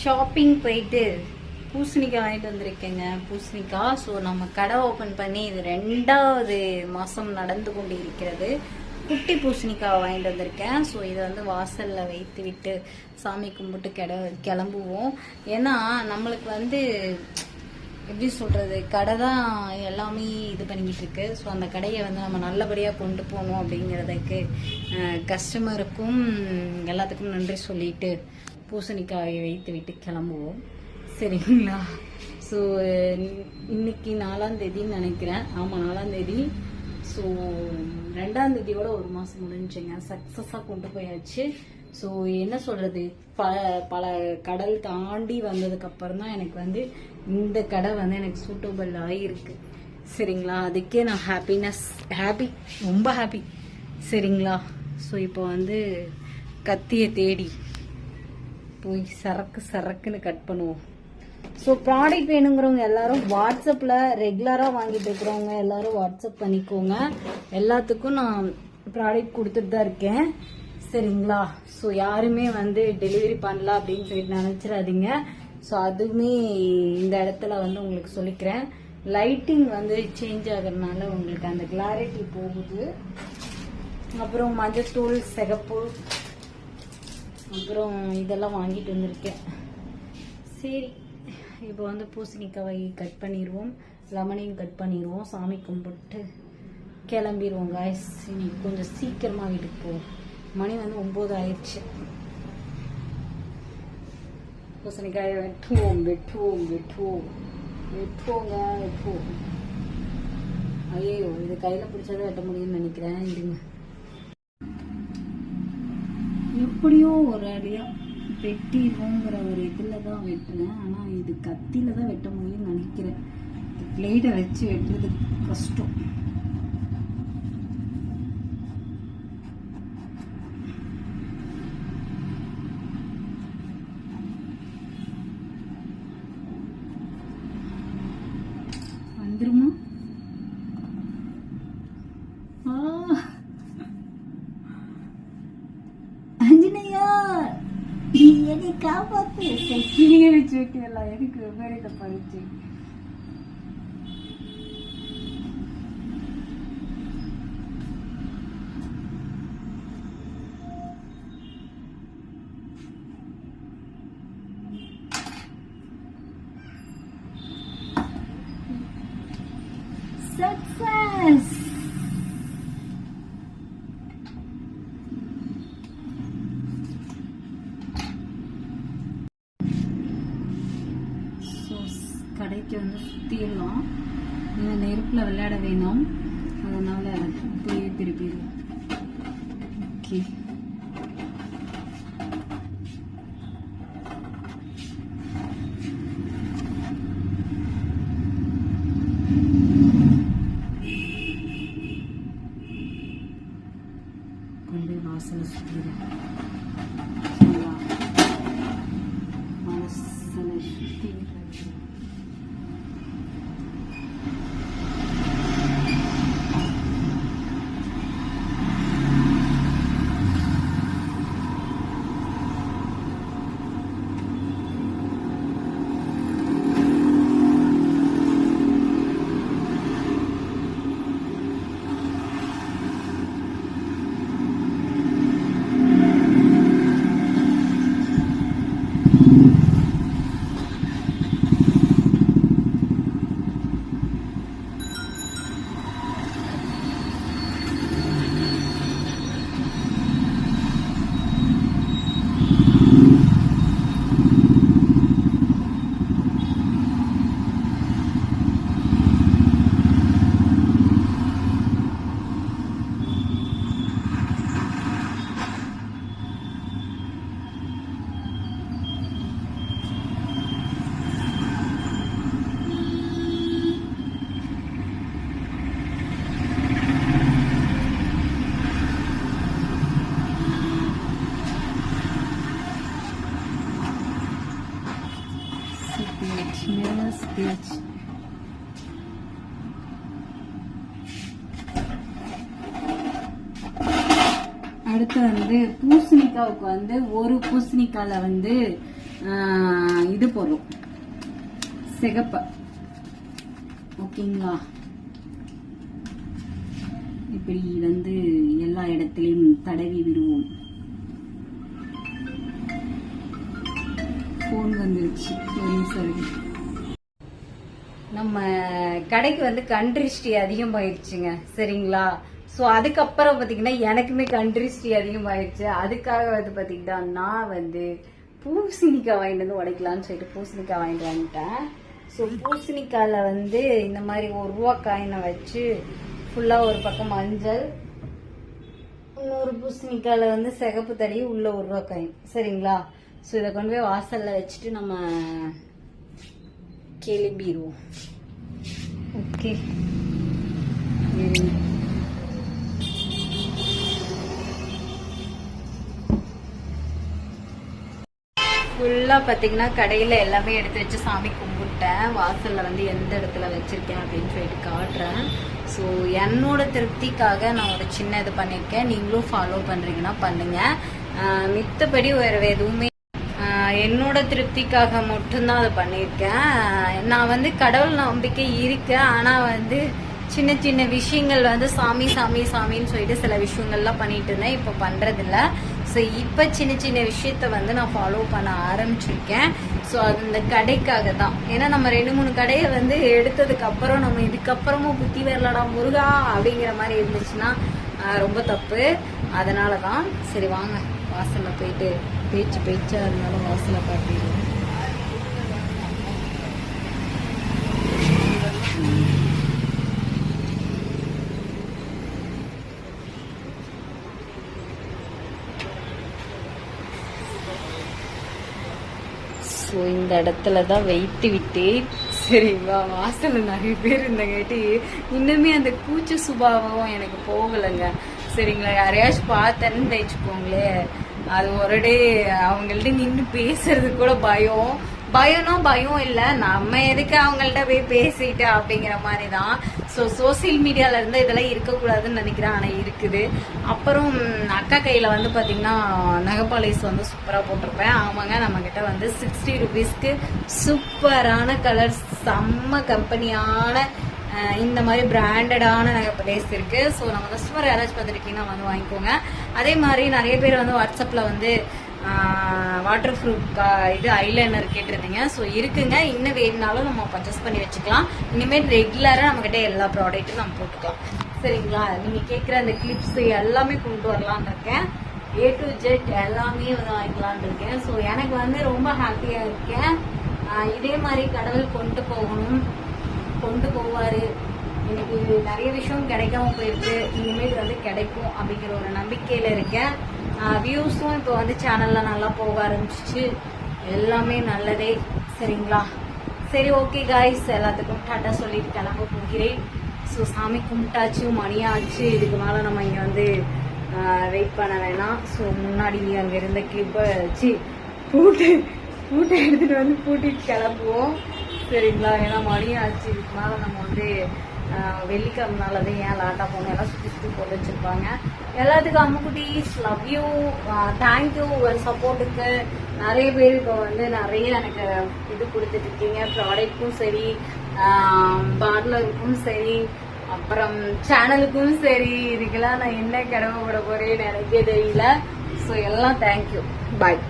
Shopping போயிட்டு பூசணிக்காய் வாங்கிட்டு வந்திருக்கேங்க. பூசணிக்காய். ஸோ நம்ம கடை ஓப்பன் பண்ணி இது 2வது மாதம் நடந்து கொண்டு இருக்கிறது. குட்டி பூசணிக்காய் வாங்கிட்டு வந்திருக்கேன். ஸோ இதை வந்து வாசலில் வைத்து விட்டு சாமி கும்பிட்டு கிளம்புவோம். ஏன்னா நம்மளுக்கு வந்து எப்படி சொல்கிறது, கடை தான் எல்லாமே இது பண்ணிக்கிட்டு இருக்கு. ஸோ அந்த கடையை வந்து நம்ம நல்லபடியாக கொண்டு போகணும் அப்படிங்கிறதுக்கு கஸ்டமருக்கும் எல்லாத்துக்கும் நன்றி சொல்லிட்டு பூசணிக்காயை வைத்து விட்டு கிளம்புவோம். சரிங்களா? ஸோ இன்னைக்கு 4ஆம் தேதின்னு நினைக்கிறேன். ஆமாம், 4ஆம் தேதி. ஸோ 2ஆம் தேதியோட ஒரு மாதம் முடிஞ்சுங்க. சக்ஸஸாக கொண்டு போயாச்சு. ஸோ என்ன சொல்கிறது, பல கடல் தாண்டி வந்ததுக்கு அப்புறம் தான் எனக்கு வந்து இந்த கடை வந்து எனக்கு சூட்டபிள் ஆகிருக்கு. சரிங்களா? அதுக்கே நான் ஹாப்பி, ரொம்ப ஹாப்பி. சரிங்களா? ஸோ இப்போ வந்து கத்தியை தேடி போய் சரக்குன்னு கட் பண்ணுவோம். ஸோ ப்ராடக்ட் வேணுங்கிறவங்க எல்லாரும் வாட்ஸ்அப்பில் ரெகுலராக வாங்கிட்டு இருக்கிறவங்க எல்லாரும் வாட்ஸ்அப் பண்ணிக்கோங்க. எல்லாத்துக்கும் நான் ப்ராடக்ட் கொடுத்துட்டு தான் இருக்கேன். சரிங்களா? ஸோ யாருமே வந்து டெலிவரி பண்ணல அப்படின்னு சொல்லிட்டு நினச்சிடாதீங்க. ஸோ அதுவுமே இந்த இடத்துல வந்து உங்களுக்கு சொல்லிக்கிறேன். லைட்டிங் வந்து சேஞ்ச் ஆகிறதுனால உங்களுக்கு அந்த கிளாரிட்டி போகுது. அப்புறம் மஞ்சத்தூள், சிகப்பு, அப்புறம் இதெல்லாம் வாங்கிட்டு வந்திருக்கேன். சரி, இப்போ வந்து பூசணிக்காவை கட் பண்ணிடுவோம், லெமனையும் கட் பண்ணிடுவோம், சாமி கும்பிட்டு கிளம்பிடுவோம். காய்ஸ், இன்னைக்கு கொஞ்சம் சீக்கிரமாக வீட்டுக்கு போவோம். மணி வந்து 9 ஆயிடுச்சு. பூசணிக்காயை வெட்டுவோங்க. ஐயோ, இது கையில் பிடிச்சதை வெட்ட முடியும்னு நினைக்கிறேன். இருங்க, எப்படியோ ஒரு அடியா வெட்டிடுவோங்கிற ஒரு இதில் தான் வெட்டினேன். ஆனால் இது கத்தியில் தான் வெட்ட முடியும்னு நினைக்கிறேன். பிளேட்டை வச்சு வெட்டுறது கஷ்டம். வந்துருமா? அஞ்சனையா, என்னை காப்பாத்து. கிளிய வச்சு வைக்கலாம். எனக்கு வெவ்வேறு படிச்சு சக்சஸ். கடைக்கு வந்து சுற்றிடலாம். இந்த நெருப்பில் விளையாட வேணும், அதனால் இப்படியே திருப்பிடுவோம். ஓகே, கொண்டு வாசலை சுற்றிடுவோம். வாசலை சுற்றி bitch. அடுத்து வந்து பூசணிக்காவுக்கு வந்து ஒரு பூசணிக்கால வந்து இது போடுறோம், சிகப்ப. ஓகேங்களா? இப்படி வந்து எல்லா இடத்திலையும் தடவி விடுவோம். போன் வந்துருச்சு. நம்ம கடைக்கு வந்து கண்ட்ரிஸ்டி அதிகமாயிருச்சுங்க. சரிங்களா? ஸோ அதுக்கப்புறம் பார்த்தீங்கன்னா எனக்குமே கண்ட்ரிஸ்டி அதிகமாயிருச்சு. அதுக்காக வந்து பார்த்தீங்கன்னா நான் வந்து பூசணிக்காய் வாங்கிட்டு வந்து உடைக்கலான்னு சொல்லிட்டு பூசணிக்காய் வாங்கிட்டு வந்துட்டேன். ஸோ பூசணிக்காயில் வந்து இந்த மாதிரி 1 ரூபா காயினை வச்சு ஃபுல்லாக ஒரு பக்கம் மஞ்சள், இன்னொரு பூசணிக்காயில் வந்து சிகப்பு தடி, உள்ள 1 ரூபா காயின். சரிங்களா? ஸோ இதை கொண்டு போய் வாசலில் வச்சுட்டு நம்ம கிளம்பிடுவோம். ஓகே, ஃபுல்லா பாத்தீங்கன்னா கடையில எல்லாமே எடுத்து வச்சு சாமி கும்பிட்டேன். வாசல்ல வந்து எந்த இடத்துல வச்சிருக்கேன் அப்படின்னு சொல்லிட்டு காட்டுறேன். ஸோ என்னோட திருப்திக்காக நான் ஒரு சின்ன இது பண்ணியிருக்கேன். நீங்களும் ஃபாலோ பண்றீங்கன்னா பண்ணுங்க. மித்தபடி வேற எதுவுமே என்னோட திருப்திக்காக மட்டும்தான் அதை பண்ணியிருக்கேன். நான் வந்து கடவுள் நம்பிக்கை இருக்கு. ஆனா வந்து சின்ன சின்ன விஷயங்கள் வந்து சாமி சாமி சாமின்னு சொல்லிட்டு சில விஷயங்கள்லாம் பண்ணிட்டு இருந்தேன். இப்போ பண்றதில்ல. ஸோ இப்போ சின்ன சின்ன விஷயத்த வந்து நான் ஃபாலோ பண்ண ஆரம்பிச்சிருக்கேன். ஸோ அது இந்த கடைக்காக தான். ஏன்னா நம்ம 2-3 கடையை வந்து எடுத்ததுக்கு அப்புறம் நம்ம இதுக்கப்புறமும் புத்தி வரலடா முருகா அப்படிங்கிற மாதிரி இருந்துச்சுன்னா ரொம்ப தப்பு. அதனால தான் சரி வாங்க வாசல்ல போயிட்டு பேச்சா இருந்தாலும் வாசலை காட்டிடுவோம். ஸோ இந்த இடத்துல தான் வைத்து விட்டேன். சரிங்களா? வாசல்ல நிறைய பேர் இருந்தங்காட்டி இன்னுமே அந்த கூச்ச சுபாவம் எனக்கு போகலைங்க. சரிங்களா? யாரையாச்சும் பார்த்தேன்னு வச்சுக்கோங்களே, அது ஒரு டே அவங்கள்ட்ட நின்று பேசுறது கூட பயம் இல்லை. நம்ம எதுக்கு அவங்கள்ட்ட போய் பேசிட்டு அப்படிங்கிற மாதிரி தான். ஸோ சோசியல் மீடியால இருந்து இதெல்லாம் இருக்கக்கூடாதுன்னு நினைக்கிறேன். ஆனால் இருக்குது. அப்புறம் அக்கா கையில் வந்து பார்த்தீங்கன்னா நகைப்பாலிஸ் வந்து சூப்பராக போட்டிருப்பேன். ஆமாங்க, நம்மக்கிட்ட வந்து 60 ரூபீஸ்க்கு சூப்பரான கலர்ஸ், செம்ம கம்பெனியான இந்த மாதிரி பிராண்டடான நகைப்பாலிஸ் இருக்கு. ஸோ நம்ம கஸ்டமர் யாராச்சும் பார்த்துருக்கீங்கன்னா வந்து வாங்கிக்கோங்க. அதே மாதிரி நிறைய பேர் வந்து வாட்ஸ்அப்பில் வந்து வாட்டர் ப்ரூஃப் இது ஐலைனர் கேட்டிருந்தீங்க. ஸோ இருக்குங்க. இன்னும் வேணுனாலும் நம்ம பர்ச்சேஸ் பண்ணி வச்சுக்கலாம். இனிமேல் ரெகுலராக நம்மகிட்ட எல்லா ப்ராடக்ட்டும் நம்ம போட்டுக்கலாம். சரிங்களா? நீங்கள் கேட்குற அந்த கிளிப்ஸ் எல்லாமே கொண்டு வரலான்னு இருக்கேன். A to Z எல்லாமே வந்து வாங்கிக்கலான்னு இருக்கேன். ஸோ எனக்கு வந்து ரொம்ப ஹாப்பியாக இருக்கேன். இதே மாதிரி கடவுள் கொண்டு போவார். எனக்கு நிறைய விஷயம் கிடைக்காம போயிருக்கு. இனிமேல் வந்து கிடைக்கும் அப்படிங்கிற ஒரு நம்பிக்கையில் இருக்கேன். வியூஸும் இப்போ வந்து சேனலில் நல்லா போக ஆரம்பிச்சிச்சு. எல்லாமே நல்லதே. சரிங்களா? சரி, ஓகே காய்ஸ், எல்லாத்துக்கும் டாட்டா சொல்லிட்டு கிளம்ப போகிறேன். ஸோ சாமி கும்பிட்டாச்சு, மணியாச்சு. இதுக்கு மேலே நம்ம இங்கே வந்து வெயிட் பண்ண வேணாம். ஸோ முன்னாடி அங்கே இருந்த கிளிப்பை வச்சு பூட்டை எடுத்துகிட்டு வந்து பூட்டிட்டு கிளம்புவோம். சரிங்களா? ஏன்னா மணியாச்சு. இதுக்கு மேலே நம்ம வந்து வெள்ளிக்கிழமைனாலதான் ஏன் லாட்டா போகணும், எல்லாம் சுற்றி போட்டு வச்சிருப்பாங்க. எல்லாத்துக்கும் அம்முக்குட்டீஸ் லவ் யூ, தேங்க்யூ ஒரு சப்போர்ட்டுக்கு. நிறைய பேர் இப்போ வந்து நிறைய எனக்கு இது கொடுத்துட்டு இருக்கீங்க. ப்ராடக்ட்க்கும் சரி, பார்லருக்கும் சரி, அப்புறம் சேனலுக்கும் சரி. இதுக்கெல்லாம் நான் என்ன கடமை போட போறேன்னு எனக்கே தெரியல. ஸோ எல்லாம் தேங்க்யூ. பாய்.